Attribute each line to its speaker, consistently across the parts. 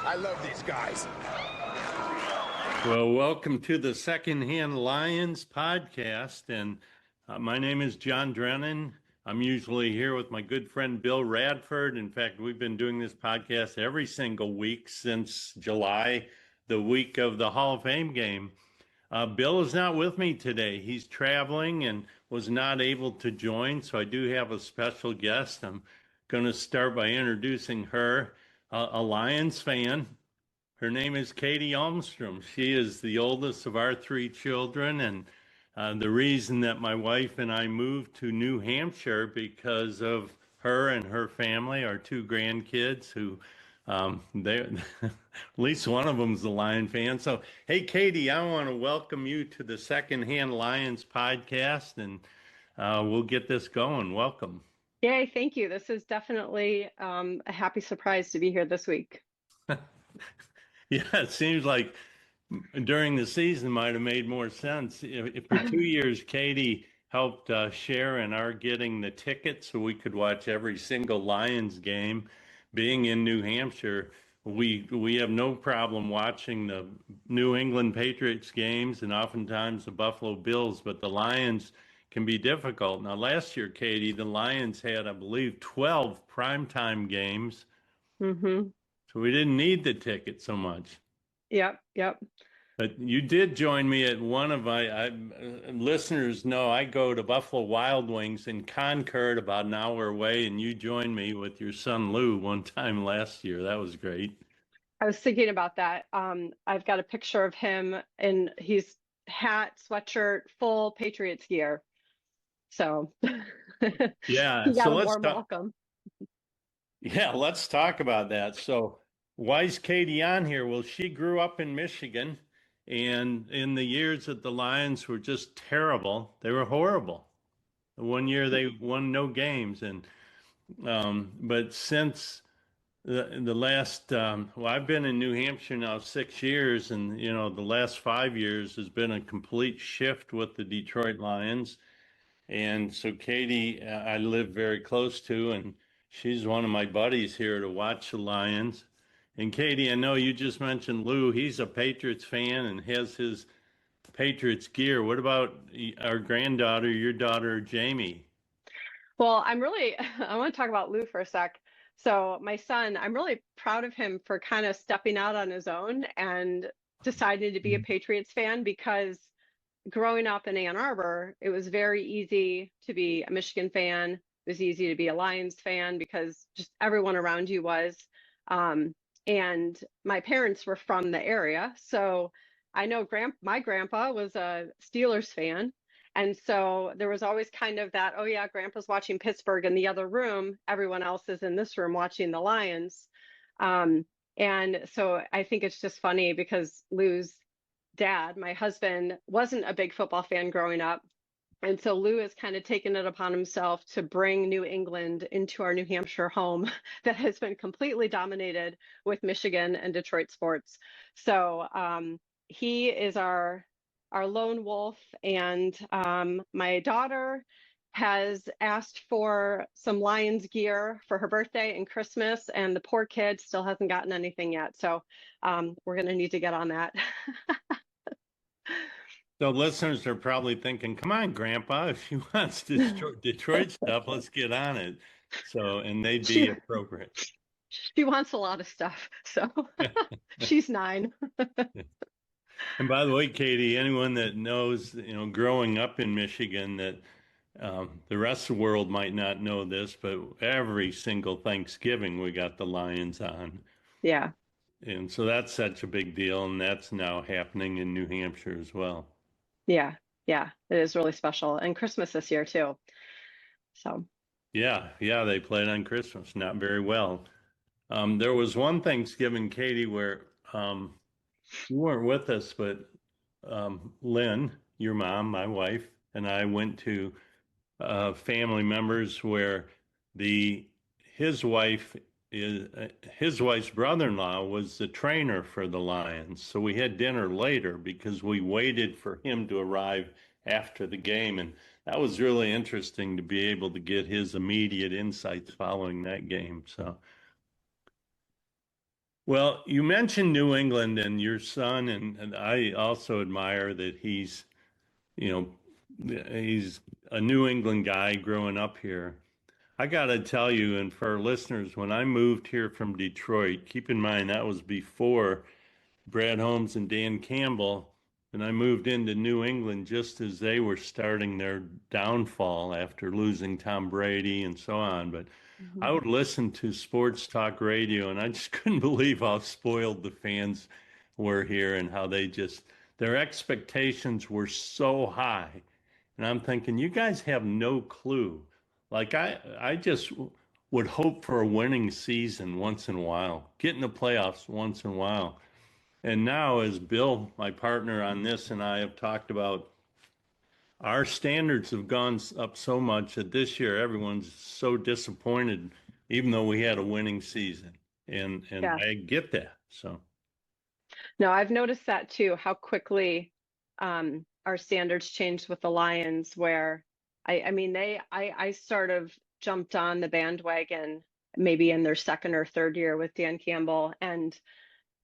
Speaker 1: I love these guys.
Speaker 2: Well, welcome to the Secondhand Lions podcast. And my name is John Drennan. I'm usually here with my good friend Bill Radford. In fact, we've been doing this podcast every single week since July, the week of the Hall of Fame game. Bill is not with me today. He's traveling and was not able to join. So I do have a special guest. I'm going to start by introducing her, a Lions fan. Her name is Katie Almstrom. She is the oldest of our three children, and the reason that my wife and I moved to New Hampshire because of her and her family, our two grandkids, who they at least one of them's a Lion fan. So, hey, Katie, I want to welcome you to the Secondhand Lions podcast, and we'll get this going. Welcome.
Speaker 3: Yay, thank you. This is definitely a happy surprise to be here this week.
Speaker 2: Yeah, it seems like during the season might have made more sense. If for 2 years, Katie helped Sharon our getting the tickets so we could watch every single Lions game. Being in New Hampshire, we have no problem watching the New England Patriots games and oftentimes the Buffalo Bills, but the Lions can be difficult. Now, last year, Katie, the Lions had, I believe, 12 primetime games.
Speaker 3: Mm-hmm.
Speaker 2: So we didn't need the ticket so much.
Speaker 3: Yep.
Speaker 2: But you did join me at one of listeners know I go to Buffalo Wild Wings in Concord, about an hour away, and you joined me with your son Lou one time last year. That was great.
Speaker 3: I was thinking about that. I've got a picture of him and he's hat, sweatshirt, full Patriots gear. So
Speaker 2: yeah,
Speaker 3: he got
Speaker 2: so
Speaker 3: a warm welcome.
Speaker 2: Yeah, let's talk about that. So, why is Katie on here? Well, she grew up in Michigan, and in the years that the Lions were just terrible, they were horrible. One year they won no games, and but since the last, well, I've been in New Hampshire now 6 years, and the last 5 years has been a complete shift with the Detroit Lions. And so Katie, I live very close to, and she's one of my buddies here to watch the Lions. And Katie, I know you just mentioned Lou. He's a Patriots fan and has his Patriots gear. What about our granddaughter, your daughter, Jamie?
Speaker 3: Well, I want to talk about Lou for a sec. So my son, I'm really proud of him for kind of stepping out on his own and deciding to be a Patriots fan, because growing up in Ann Arbor, it was very easy to be a Michigan fan. It was easy to be a Lions fan because just everyone around you was. And my parents were from the area. So I know my grandpa was a Steelers fan. And so there was always kind of that, oh yeah, grandpa's watching Pittsburgh in the other room. Everyone else is in this room watching the Lions. And so I think it's just funny because Lou's dad, my husband, wasn't a big football fan growing up. And so Lou has kind of taken it upon himself to bring New England into our New Hampshire home that has been completely dominated with Michigan and Detroit sports. So he is our lone wolf. And my daughter has asked for some Lions gear for her birthday and Christmas, and the poor kid still hasn't gotten anything yet. So we're going to need to get on that.
Speaker 2: So listeners are probably thinking, come on, Grandpa, if she wants Detroit stuff, let's get on it. So, and they'd be appropriate.
Speaker 3: She wants a lot of stuff. So she's 9.
Speaker 2: And by the way, Katie, anyone that knows, growing up in Michigan, that the rest of the world might not know this, but every single Thanksgiving we got the Lions on.
Speaker 3: Yeah.
Speaker 2: And so that's such a big deal, and that's now happening in New Hampshire as well.
Speaker 3: Yeah, it is really special. And Christmas this year too. So
Speaker 2: yeah, they played on Christmas, not very well. There was one Thanksgiving, Katie, where you weren't with us, but Lynn, your mom, my wife, and I went to family members where his wife his wife's brother-in-law was the trainer for the Lions. So we had dinner later because we waited for him to arrive after the game. And that was really interesting to be able to get his immediate insights following that game. So Well, you mentioned New England and your son, and I also admire that you he's a New England guy growing up here. I got to tell you, and for our listeners, when I moved here from Detroit, keep in mind that was before Brad Holmes and Dan Campbell, and I moved into New England just as they were starting their downfall after losing Tom Brady and so on. But I
Speaker 3: Mhm.
Speaker 2: would listen to sports talk radio, and I just couldn't believe how spoiled the fans were here and how their expectations were so high. And I'm thinking, you guys have no clue. Like I just would hope for a winning season once in a while, get in the playoffs once in a while. And now, as Bill, my partner on this, and I have talked about, our standards have gone up so much that this year everyone's so disappointed, even though we had a winning season. And
Speaker 3: Yeah.
Speaker 2: I get that. So
Speaker 3: No, I've noticed that too, how quickly our standards changed with the Lions, where I mean I sort of jumped on the bandwagon maybe in their second or third year with Dan Campbell, and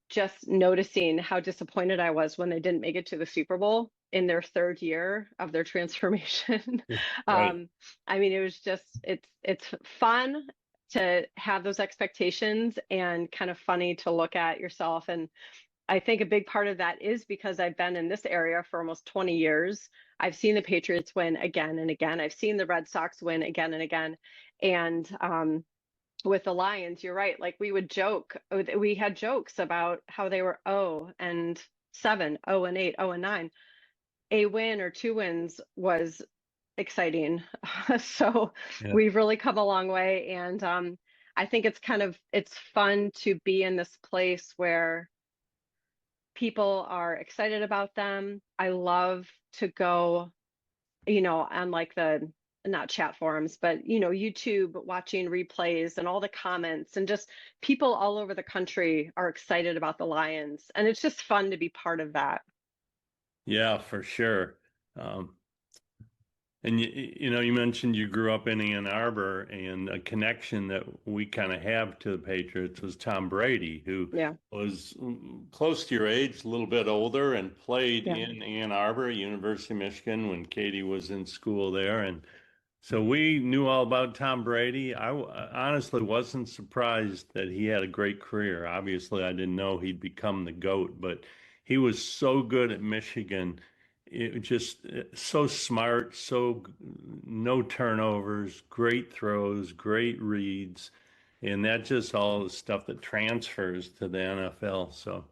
Speaker 3: just noticing how disappointed I was when they didn't make it to the Super Bowl in their third year of their transformation.
Speaker 2: right.
Speaker 3: um, I mean, it was just it's fun to have those expectations and kind of funny to look at yourself. And I think a big part of that is because I've been in this area for almost 20 years. I've seen the Patriots win again and again. I've seen the Red Sox win again and again. And with the Lions, you're right. Like we would joke, we had jokes about how they were 0 and 7, 0 and 8, 0 and 9. A win or two wins was exciting. So
Speaker 2: Yeah.
Speaker 3: we've really come a long way. And I think it's fun to be in this place where people are excited about them. I love to go, on like the not chat forums, but YouTube, watching replays and all the comments, and just people all over the country are excited about the Lions. And it's just fun to be part of that.
Speaker 2: Yeah, for sure. Um, And you mentioned you grew up in Ann Arbor, and a connection that we kind of have to the Patriots was Tom Brady, who
Speaker 3: Yeah.
Speaker 2: was close to your age, a little bit older, and played
Speaker 3: Yeah.
Speaker 2: in Ann Arbor, University of Michigan, when Katie was in school there. And so we knew all about Tom Brady. Honestly wasn't surprised that he had a great career. Obviously, I didn't know he'd become the GOAT, but he was so good at Michigan. It just so smart, no turnovers, great throws, great reads, and that just all the stuff that transfers to the NFL. So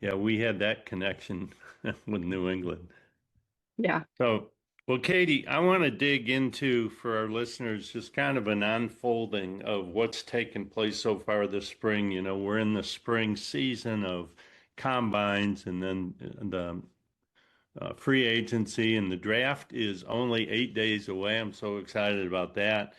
Speaker 2: yeah, we had that connection with New England.
Speaker 3: Yeah.
Speaker 2: So, well, Katie, I want to dig into for our listeners just kind of an unfolding of what's taken place so far this spring. We're in the spring season of combines, and then the free agency, and the draft is only 8 days away. I'm so excited about that.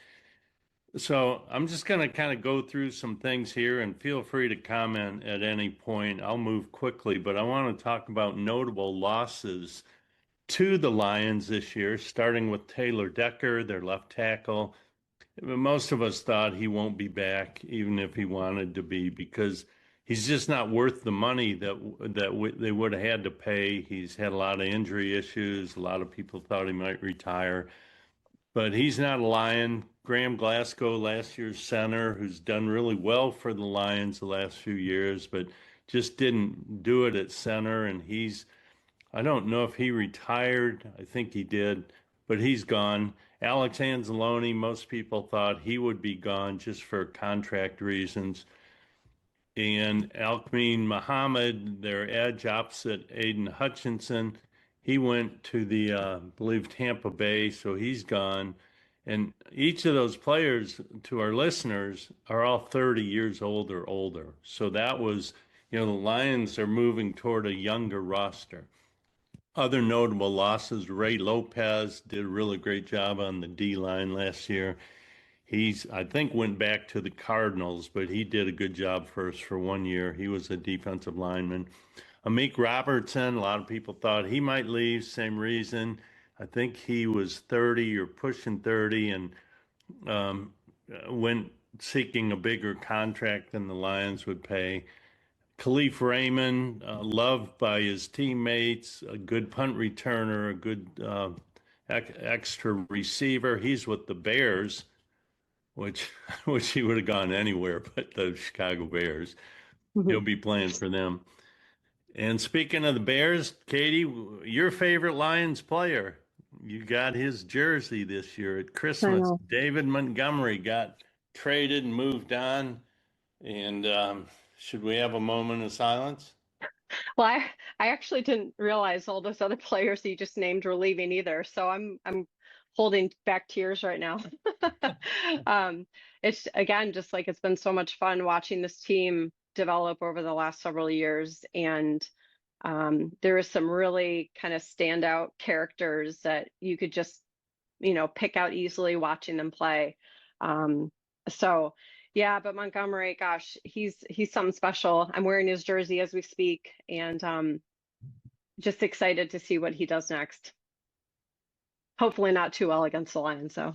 Speaker 2: So I'm just going to kind of go through some things here, and feel free to comment at any point. I'll move quickly, but I want to talk about notable losses to the Lions this year, starting with Taylor Decker, their left tackle. Most of us thought he won't be back, even if he wanted to be, because he's just not worth the money they would have had to pay. He's had a lot of injury issues. A lot of people thought he might retire, but he's not a Lion. Graham Glasgow, last year's center, who's done really well for the Lions the last few years, but just didn't do it at center. And I don't know if he retired. I think he did, but he's gone. Alex Anzalone, most people thought he would be gone just for contract reasons. And Alkmeen Muhammad, their edge opposite Aiden Hutchinson, he went to I believe, Tampa Bay, so he's gone. And each of those players, to our listeners, are all 30 years old or older. So that was, the Lions are moving toward a younger roster. Other notable losses: Ray Lopez did a really great job on the D line last year. I think, went back to the Cardinals, but he did a good job for us for 1 year. He was a defensive lineman. Amik Robertson, a lot of people thought he might leave, same reason. I think he was 30 or pushing 30, and um, went seeking a bigger contract than the Lions would pay. Khalif Raymond, loved by his teammates, a good punt returner, a good extra receiver. He's with the Bears, which which he would have gone anywhere but the Chicago Bears. He'll be playing for them. And speaking of the Bears, Katie, your favorite Lions player, you got his jersey this year at
Speaker 3: I
Speaker 2: Christmas.
Speaker 3: know.
Speaker 2: David Montgomery got traded and moved on. And should we have a moment of silence?
Speaker 3: Well, I actually didn't realize all those other players you just named were leaving either. So I'm holding back tears right now. Um, it's again just like it's been so much fun watching this team develop over the last several years, and there is some really kind of standout characters that you could just pick out easily watching them play. Um, so yeah, but Montgomery, gosh, he's something special. I'm wearing his jersey as we speak, and just excited to see what he does next. Hopefully not too well against the Lions, so.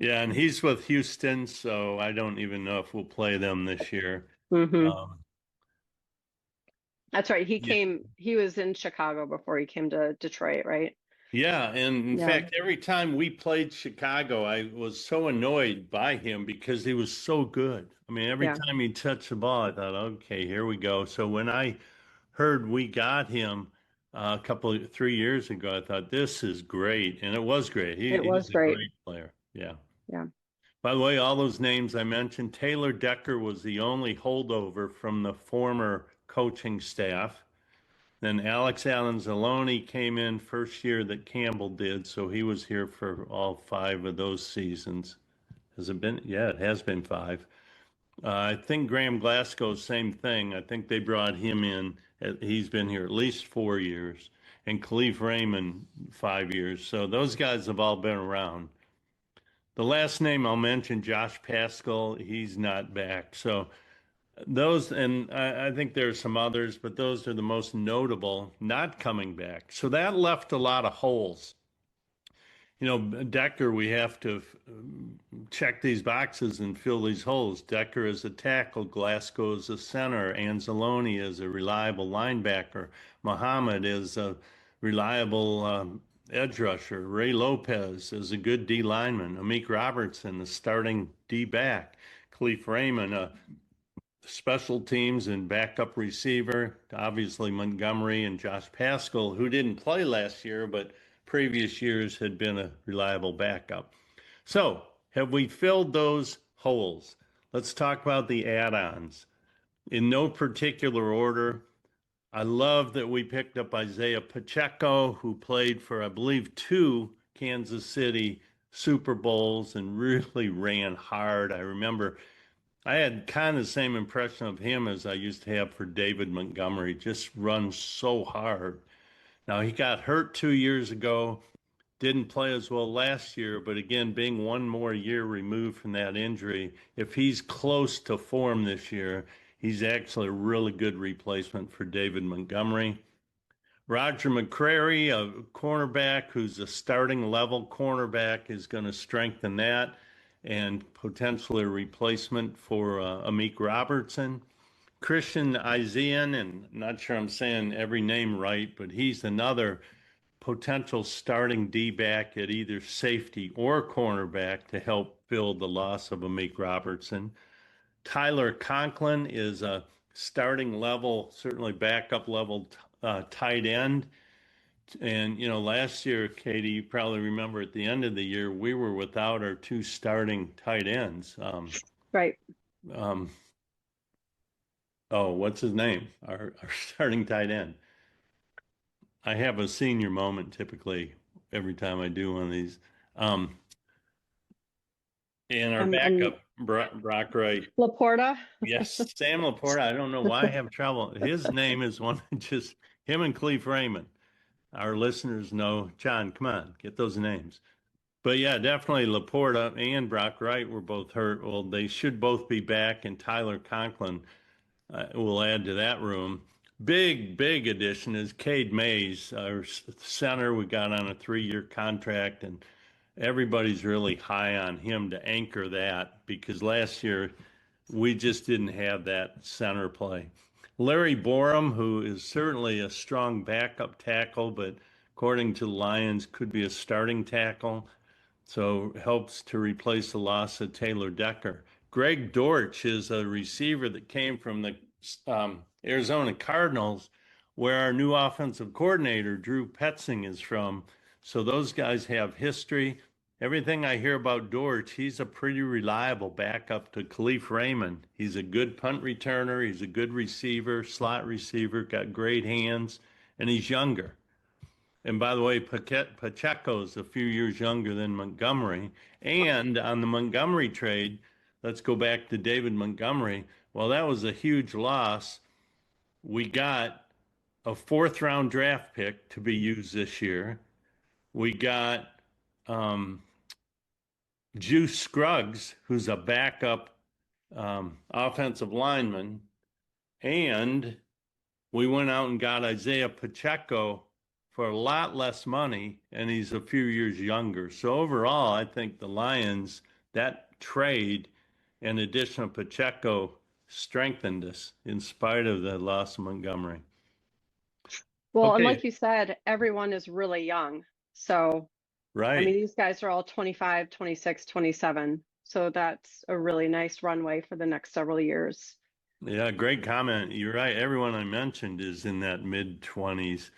Speaker 2: Yeah, and he's with Houston, so I don't even know if we'll play them this year.
Speaker 3: Hmm.
Speaker 2: Um,
Speaker 3: That's right.
Speaker 2: yeah,
Speaker 3: He was in Chicago before he came to Detroit, right?
Speaker 2: yeah, and in
Speaker 3: Yeah.
Speaker 2: fact, every time we played Chicago, I was so annoyed by him because he was so good. I mean, every
Speaker 3: Yeah.
Speaker 2: time he touched the ball, I thought, okay, here we go. So when I heard we got him a couple of 3 years ago, I thought this is great, and it was great.
Speaker 3: It
Speaker 2: He's
Speaker 3: was
Speaker 2: a
Speaker 3: great.
Speaker 2: great player. Yeah.
Speaker 3: Yeah.
Speaker 2: By the way, all those names I mentioned, Taylor Decker was the only holdover from the former coaching staff. Then Alex Allen came in first year that Campbell did, so he was here for all 5 of those seasons. Has it been? Yeah, it has been 5. I think Graham Glasgow, same thing. I think they brought him in. He's been here at least 4 years, and Khalif Raymond 5 years. So those guys have all been around. The last name I'll mention, Josh Pascal, he's not back. So those, and I think there's some others, but those are the most notable not coming back. So that left a lot of holes. Decker, we have to check these boxes and fill these holes. Decker is a tackle, Glasgow is a center, Anzalone is a reliable linebacker, Muhammad is a reliable edge rusher, Ray Lopez is a good D lineman, Amik Robertson, a starting D back, Khalif Raymond, a special teams and backup receiver, obviously Montgomery and Josh Pascal, who didn't play last year, but previous years had been a reliable backup. So, have we filled those holes? Let's talk about the add ons. In no particular order, I love that we picked up Isaiah Pacheco, who played for, I believe, 2 Kansas City Super Bowls and really ran hard. I remember I had kind of the same impression of him as I used to have for David Montgomery, just runs so hard. Now, he got hurt 2 years ago, didn't play as well last year, but again, being one more year removed from that injury, if he's close to form this year, he's actually a really good replacement for David Montgomery. Roger McCrary, a cornerback who's a starting level cornerback, is going to strengthen that and potentially a replacement for Amik Robertson. Christian Isian, and I'm not sure I'm saying every name right, but he's another potential starting D back at either safety or cornerback to help fill the loss of Amik Robertson. Tyler Conklin is a starting level, certainly backup level tight end. And, last year, Katie, you probably remember at the end of the year, we were without our 2 starting tight ends.
Speaker 3: Right.
Speaker 2: Um, oh, what's his name? Our starting tight end. I have a senior moment typically every time I do one of these. Um, and our
Speaker 3: I'm
Speaker 2: backup, Brock Wright.
Speaker 3: Laporta.
Speaker 2: Yes, Sam Laporta. I don't know why I have trouble. His name is one just him and Cleve Raymond. Our listeners know. John, come on, get those names. But yeah, definitely Laporta and Brock Wright were both hurt. Well, they should both be back, and Tyler Conklin will add to that room. Big addition is Cade Mays, our center. We got on a 3-year contract, and everybody's really high on him to anchor that because last year we just didn't have that center play. Larry Borum, who is certainly a strong backup tackle, but according to the Lions, could be a starting tackle. So helps to replace the loss of Taylor Decker. Greg Dortch is a receiver that came from the Arizona Cardinals, where our new offensive coordinator, Drew Petzing, is from. So those guys have history. Everything I hear about Dortch, he's a pretty reliable backup to Khalif Raymond. He's a good punt returner. He's a good receiver, slot receiver, got great hands, and he's younger. And by the way, Pacheco's a few years younger than Montgomery. And on the Montgomery trade, let's go back to David Montgomery. Well, that was a huge loss. We got a fourth round draft pick to be used this year. We got Juice Scruggs, who's a backup offensive lineman. And we went out and got Isaiah Pacheco for a lot less money, and he's a few years younger. So overall, I think the Lions, that trade in addition of Pacheco, strengthened us in spite of the loss of Montgomery.
Speaker 3: Well, and like
Speaker 2: Okay,
Speaker 3: you said, everyone is really young. So, I mean,
Speaker 2: right.
Speaker 3: these guys are all 25, 26, 27. So that's a really nice runway for the next several years.
Speaker 2: Yeah, great comment. You're right. Everyone I mentioned is in that mid 20s.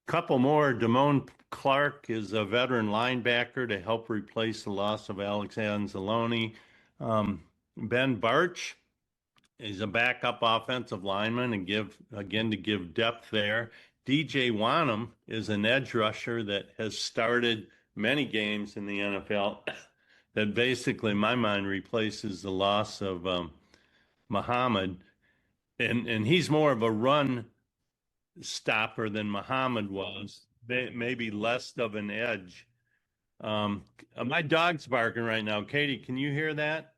Speaker 2: Couple more. Damone Clark is a veteran linebacker to help replace the loss of Alex Anzalone. Ben Barch is a backup offensive lineman and to give depth there. DJ Wanham is an edge rusher that has started many games in the NFL that basically, in my mind, replaces the loss of Muhammad. And he's more of a run stopper than Muhammad was, maybe less of an edge. Um, my dog's barking right now. Katie, can you hear that?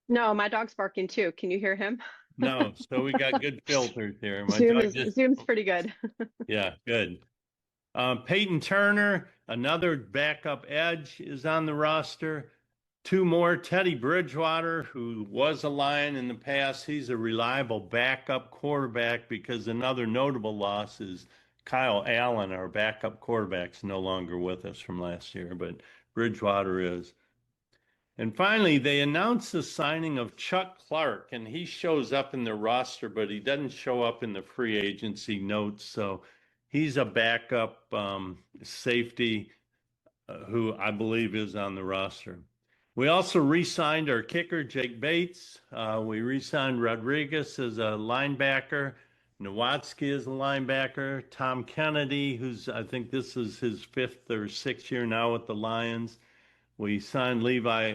Speaker 3: No, my dog's barking too. Can you hear him?
Speaker 2: No. So we got good filters here. My dog just,
Speaker 3: Zoom's pretty good.
Speaker 2: yeah, good. Peyton Turner, another backup edge, is on the roster. Two more, Teddy Bridgewater, who was a Lion in the past. He's a reliable backup quarterback because another notable loss is Kyle Allen, our backup quarterback's no longer with us from last year, but Bridgewater is. And finally, they announced the signing of Chuck Clark, and he shows up in the roster, but he doesn't show up in the free agency notes. So he's a backup safety who I believe is on the roster. We also re-signed our kicker, Jake Bates. We re-signed Rodriguez as a linebacker. Nowatzki is a linebacker. Tom Kennedy, who's I think this is his fifth or sixth year now with the Lions. We signed Levi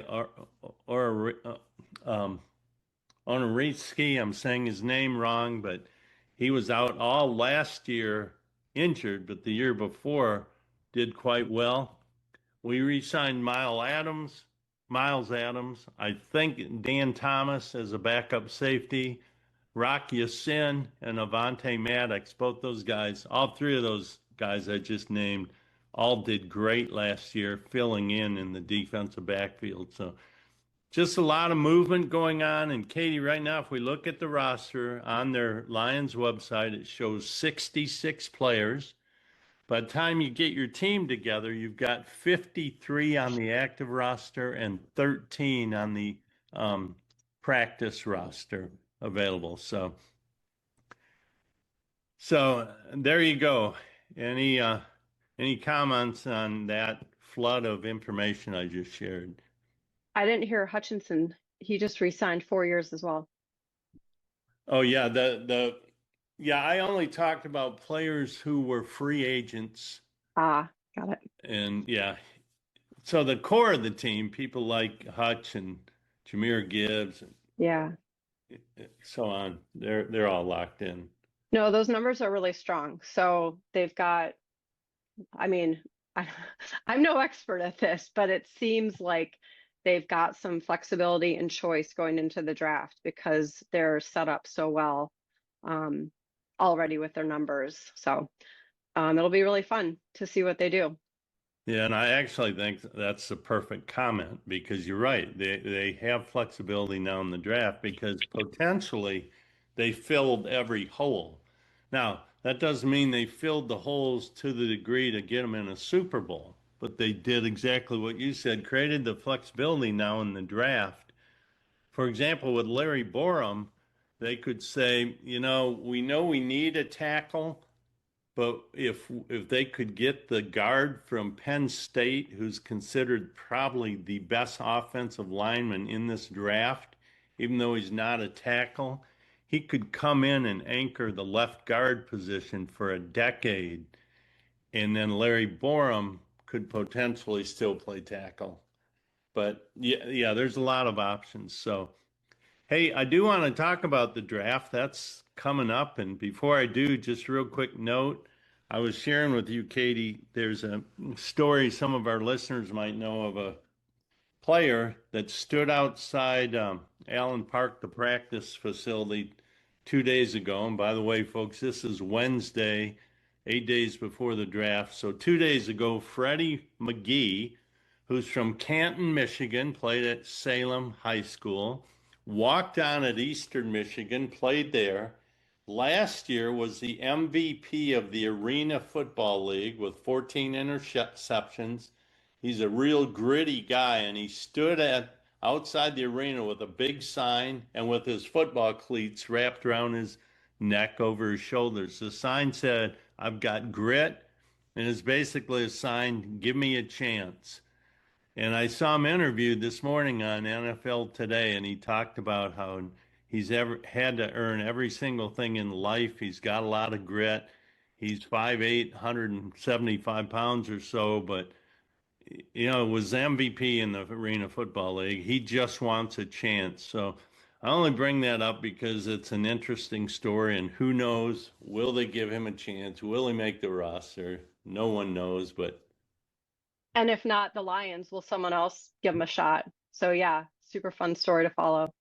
Speaker 2: Onoritsky. I'm saying his name wrong, but he was out all last year injured, but the year before did quite well. We re-signed Miles Adams. I think Dan Thomas as a backup safety, Rock Yassin and Avante Maddox. Both those guys, all three of those guys I just named, all did great last year, filling in the defensive backfield. So just a lot of movement going on. And Katie, right now, if we look at the roster on their Lions website, it shows 66 players. By the time you get your team together, you've got 53 on the active roster and 13 on the practice roster available. So there you go. Any comments on that flood of information I just shared?
Speaker 3: I didn't hear Hutchinson. He just re-signed 4 years as well.
Speaker 2: Oh yeah, yeah, I only talked about players who were free agents.
Speaker 3: Ah, got it.
Speaker 2: And yeah, so the core of the team, people like Hutch and Jameer Gibbs and
Speaker 3: Yeah.
Speaker 2: so on, they're all locked in.
Speaker 3: No, those numbers are really strong. So they've got, I mean, I, I'm no expert at this, but it seems like they've got some flexibility and choice going into the draft because they're set up so well um, already with their numbers. So it'll be really fun to see what they do.
Speaker 2: Yeah, and I actually think that's the perfect comment because you're right. They have flexibility now in the draft because potentially they filled every hole. Now, that doesn't mean they filled the holes to the degree to get them in a Super Bowl, but they did exactly what you said, created the flexibility now in the draft. For example, with Larry Borum, they could say, we know we need a tackle. But if they could get the guard from Penn State, who's considered probably the best offensive lineman in this draft, even though he's not a tackle, he could come in and anchor the left guard position for a decade, and then Larry Borum could potentially still play tackle. But yeah, there's a lot of options. So hey, I do want to talk about the draft. That's coming up. And before I do, just real quick note, I was sharing with you, Katie, there's a story some of our listeners might know of a player that stood outside Allen Park, the practice facility, 2 days ago. And by the way, folks, this is Wednesday, 8 days before the draft. So 2 days ago, Freddie McGee, who's from Canton, Michigan, played at Salem High School, walked on at Eastern Michigan, played there. Last year was the MVP of the Arena Football League with 14 interceptions. He's a real gritty guy, and he stood at outside the arena with a big sign and with his football cleats wrapped around his neck over his shoulders. The sign said, "I've got grit," and it's basically a sign, "Give me a chance." And I saw him interviewed this morning on NFL Today, and he talked about how he's ever had to earn every single thing in life. He's got a lot of grit. He's 5'8", 175 pounds or so, but was MVP in the Arena Football League. He just wants a chance. So I only bring that up because it's an interesting story, and who knows, will they give him a chance? Will he make the roster? No one knows, but
Speaker 3: And if not the Lions, will someone else give him a shot? So yeah, super fun story to follow.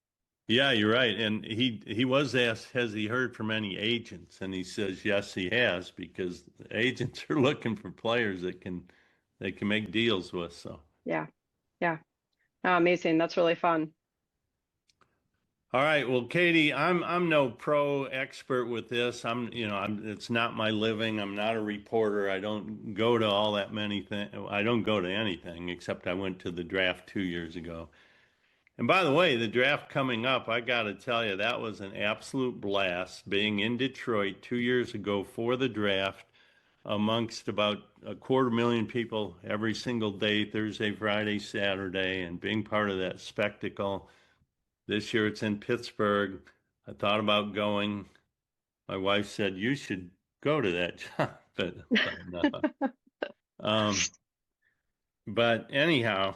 Speaker 2: yeah, you're right. And he was asked, has he heard from any agents? And he says, yes, he has, because agents are looking for players that can they can make deals with. So
Speaker 3: Yeah. Yeah. Oh, amazing. That's really fun.
Speaker 2: all right, well, Katie, I'm no pro expert with this. I'm it's not my living. I'm not a reporter. I don't go to all that many things. I don't go to anything except I went to the draft 2 years ago. And by the way, the draft coming up, I got to tell you, that was an absolute blast being in Detroit 2 years ago for the draft amongst about a 250,000 people every single day, Thursday, Friday, Saturday, and being part of that spectacle. This year it's in Pittsburgh. I thought about going. My wife said, you should go to that job, but no. Um, but anyhow,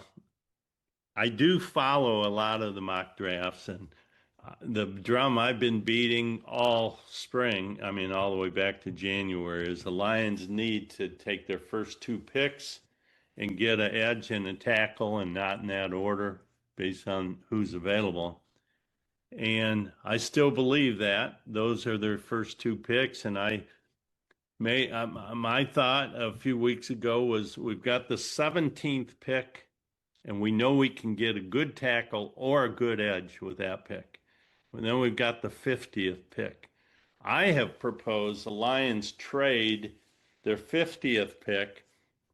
Speaker 2: I do follow a lot of the mock drafts, and the drum I've been beating all spring, I mean, all the way back to January, is the Lions need to take their first two picks and get an edge and a tackle, and not in that order based on who's available. And I still believe that those are their first two picks. And my thought a few weeks ago was we've got the 17th pick, and we know we can get a good tackle or a good edge with that pick. And then we've got the 50th pick. I have proposed the Lions trade their 50th pick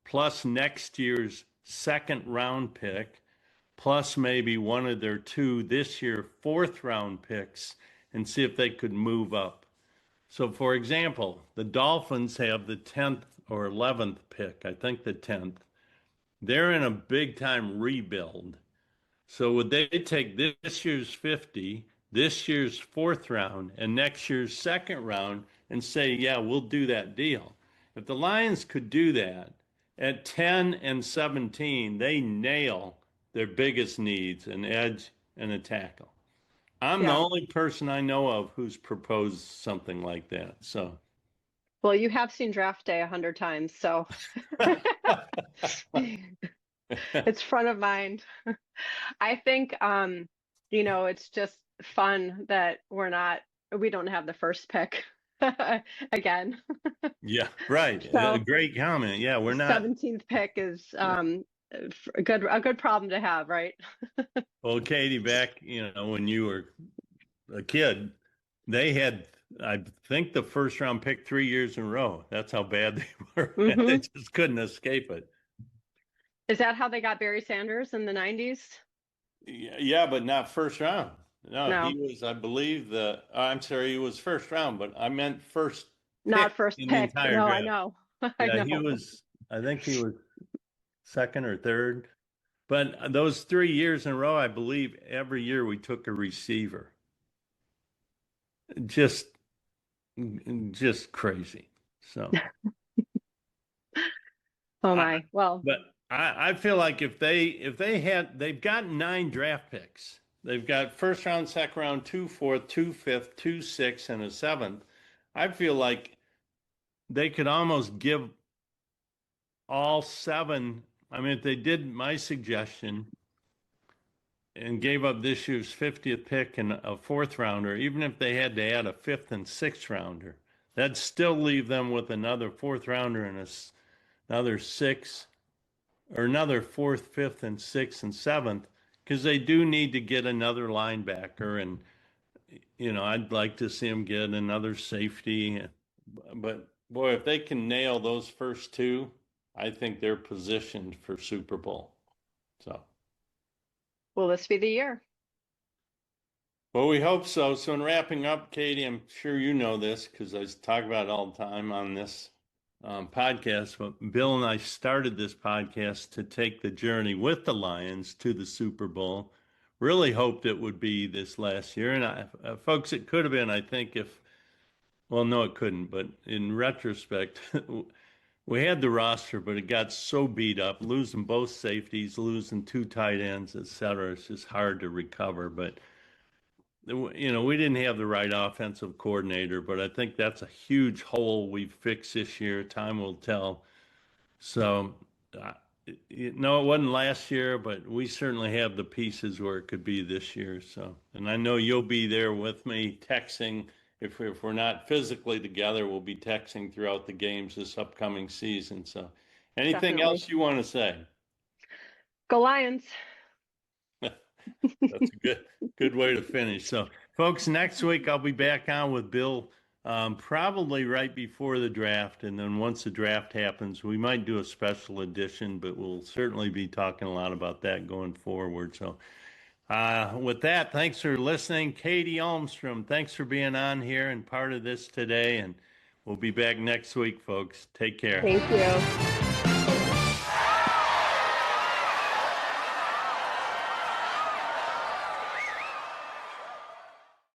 Speaker 2: plus next year's second round pick plus maybe one of their two this year fourth round picks and see if they could move up. So, for example, the Dolphins have the 10th or 11th pick, I think the 10th. They're in a big time rebuild. So, would they take this year's 50, this year's fourth round, and next year's second round and say, yeah, we'll do that deal? If the Lions could do that at 10 and 17, they nail their biggest needs, an edge and a tackle. I'm the
Speaker 3: Yeah.
Speaker 2: only person I know of who's proposed something like that. So,
Speaker 3: Well, you have seen draft day 100 times, so it's front of mind. I think it's just fun that we don't have the first pick. again.
Speaker 2: Yeah, right. A
Speaker 3: So
Speaker 2: great comment. Yeah, we're
Speaker 3: the
Speaker 2: not.
Speaker 3: 17th pick is
Speaker 2: Yeah.
Speaker 3: a good problem to have, right?
Speaker 2: Well, Katie, back, when you were a kid, they had, I think, the first round pick 3 years in a row. That's how bad they were. They
Speaker 3: Hmm.
Speaker 2: just couldn't escape it.
Speaker 3: Is that how they got Barry Sanders in the 90s?
Speaker 2: Yeah, but not first round. No, he
Speaker 3: No,
Speaker 2: was, I believe, I'm sorry, he was first round, but I meant first
Speaker 3: not
Speaker 2: pick
Speaker 3: first
Speaker 2: in the
Speaker 3: pick.
Speaker 2: entire
Speaker 3: No, I
Speaker 2: draft.
Speaker 3: know. I
Speaker 2: Yeah,
Speaker 3: know.
Speaker 2: I think he was second or third. But those 3 years in a row, I believe every year we took a receiver. Just, just crazy. So,
Speaker 3: Oh
Speaker 2: I,
Speaker 3: my. Well,
Speaker 2: but I feel like they've gotten 9 draft picks. They've got first round, second round, two fourth, two fifth, two sixth, and a seventh. I feel like they could almost give all seven. I mean, if they did my suggestion and gave up this year's 50th pick and a fourth rounder, even if they had to add a fifth and sixth rounder, that'd still leave them with another fourth rounder and another six or another fourth, fifth, and sixth and seventh, because they do need to get another linebacker. And, I'd like to see them get another safety. But boy, if they can nail those first two, I think they're positioned for Super Bowl. So.
Speaker 3: will this be the year?
Speaker 2: Well, we hope so. So, in wrapping up, Katie, I'm sure you know this because I talk about it all the time on this podcast. But Bill and I started this podcast to take the journey with the Lions to the Super Bowl. Really hoped it would be this last year. And folks, it could have been, I think, well, no, it couldn't. But in retrospect, we had the roster, but it got so beat up, losing both safeties, losing two tight ends, et cetera. It's just hard to recover. But we didn't have the right offensive coordinator, but I think that's a huge hole we've fixed this year. Time will tell. So, uh, no, it wasn't last year, but we certainly have the pieces where it could be this year. So, and I know you'll be there with me texting. If we're not physically together, we'll be texting throughout the games this upcoming season. So, anything
Speaker 3: Definitely.
Speaker 2: else you want to say?
Speaker 3: Go Lions.
Speaker 2: That's a good way to finish. So, folks, next week I'll be back on with Bill, probably right before the draft, and then once the draft happens, we might do a special edition, but we'll certainly be talking a lot about that going forward. So, with that, thanks for listening, Katie Almstrom. Thanks for being on here and part of this today, and we'll be back next week, folks. Take care.
Speaker 3: Thank you.